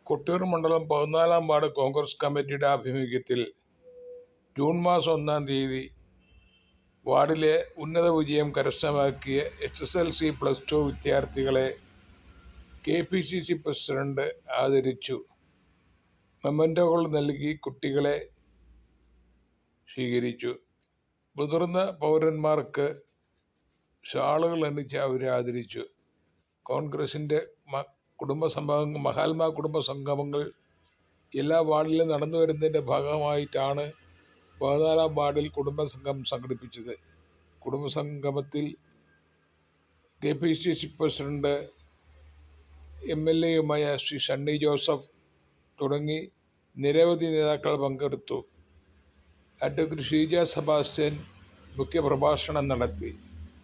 കൊട്ടിയൂർ മണ്ഡലം 14-ാം വാർഡ് കോൺഗ്രസ് കമ്മിറ്റിയുടെ ആഭിമുഖ്യത്തിൽ ജൂൺ മാസം 1-ാം തീയതി വാർഡിലെ ഉന്നത വിജയം കരസ്ഥമാക്കിയ SSLC+2 വിദ്യാർത്ഥികളെ KPCC പ്രസിഡന്റ് ആദരിച്ചു. മെമ്മന്റോകൾ നൽകി കുട്ടികളെ സ്വീകരിച്ചു. മുതിർന്ന പൗരന്മാർക്ക് ഷാളുകൾ അണിയിച്ച് അവരെ ആദരിച്ചു. കോൺഗ്രസിന്റെ മഹാത്മാ കുടുംബ സംഗമങ്ങൾ എല്ലാ വാർഡിലും നടന്നു വരുന്നതിന്റെ ഭാഗമായിട്ടാണ് 14-ാം വാർഡിൽ കുടുംബസംഗമം സംഘടിപ്പിച്ചത്. കുടുംബസംഗമത്തിൽ KPCC പ്രസിഡന്റ് MLA-യുമായ ശ്രീ സണ്ണി ജോസഫ് തുടങ്ങി നിരവധി നേതാക്കൾ പങ്കെടുത്തു. അഡ്വക്കേറ്റ് ഷീജ സെബാസ്റ്റ്യൻ മുഖ്യപ്രഭാഷണം നടത്തി.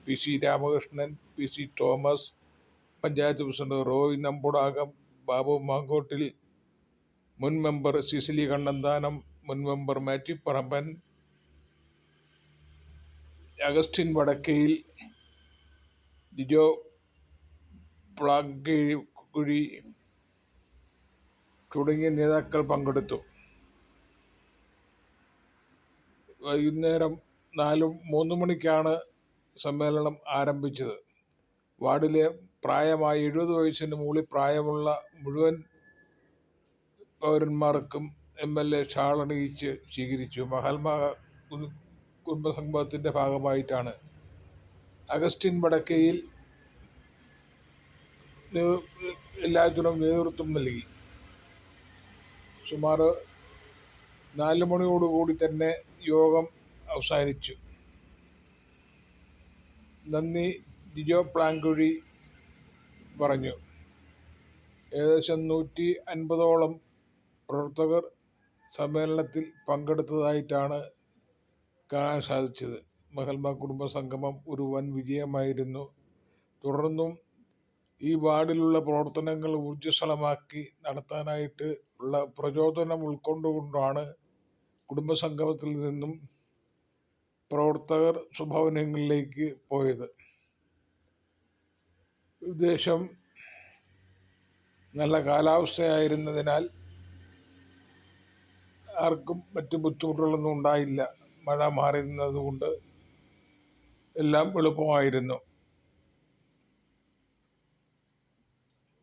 PC Ramakrishnan, PC Thomas, panchayat president Roy Nambudakam, Babu Mankottil, മുൻ മെമ്പർ സിസിലി കണ്ണന്താനം, മുൻ മെമ്പർ മാത്യു പറമ്പൻ, അഗസ്റ്റിൻ വടക്കയിൽ, ജിജോ പ്ലാങ്കുഴി തുടങ്ങിയ നേതാക്കൾ പങ്കെടുത്തു. വൈകുന്നേരം 3 മണിക്കാണ് സമ്മേളനം ആരംഭിച്ചത്. വാർഡിലെ പ്രായമായ 70 വയസ്സിന് മുകളിൽ പ്രായമുള്ള മുഴുവൻ പൗരന്മാർക്കും MLA ഷാൾ അണിയിച്ച് സ്വീകരിച്ചു. മഹാത്മാ കുടുംബസംഗമത്തിന്റെ ഭാഗമായിട്ടാണ്. അഗസ്റ്റിൻ വടക്കയിൽ എല്ലാത്തിനും നേതൃത്വം നൽകി. സുമാർ 4 മണിയോടുകൂടി തന്നെ യോഗം അവസാനിച്ചു. നന്ദി ജിജോ പ്ലാങ്കുഴി പറഞ്ഞു. ഏകദേശം 150ഓളം പ്രവർത്തകർ സമ്മേളനത്തിൽ പങ്കെടുത്തതായിട്ടാണ് കാണാൻ സാധിച്ചത്. മഹാത്മാ കുടുംബ സംഗമം ഒരു വൻ വിജയമായിരുന്നു. തുടർന്നും ഈ വാർഡിലുള്ള പ്രവർത്തനങ്ങൾ ഊർജ്ജസ്വലമാക്കി നടത്താനായിട്ട് ഉള്ള പ്രചോദനം ഉൾക്കൊണ്ടുകൊണ്ടാണ് കുടുംബസംഗമത്തിൽ നിന്നും പ്രവർത്തകർ സ്വഭവനങ്ങളിലേക്ക് പോയത്. ഉദ്ദേശം നല്ല കാലാവസ്ഥയായിരുന്നതിനാൽ ആർക്കും മറ്റു ബുദ്ധിമുട്ടുകളൊന്നും ഉണ്ടായില്ല. മഴ മാറിയിരുന്നതുകൊണ്ട് എല്ലാം എളുപ്പമായിരുന്നു.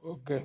ഓക്കെ.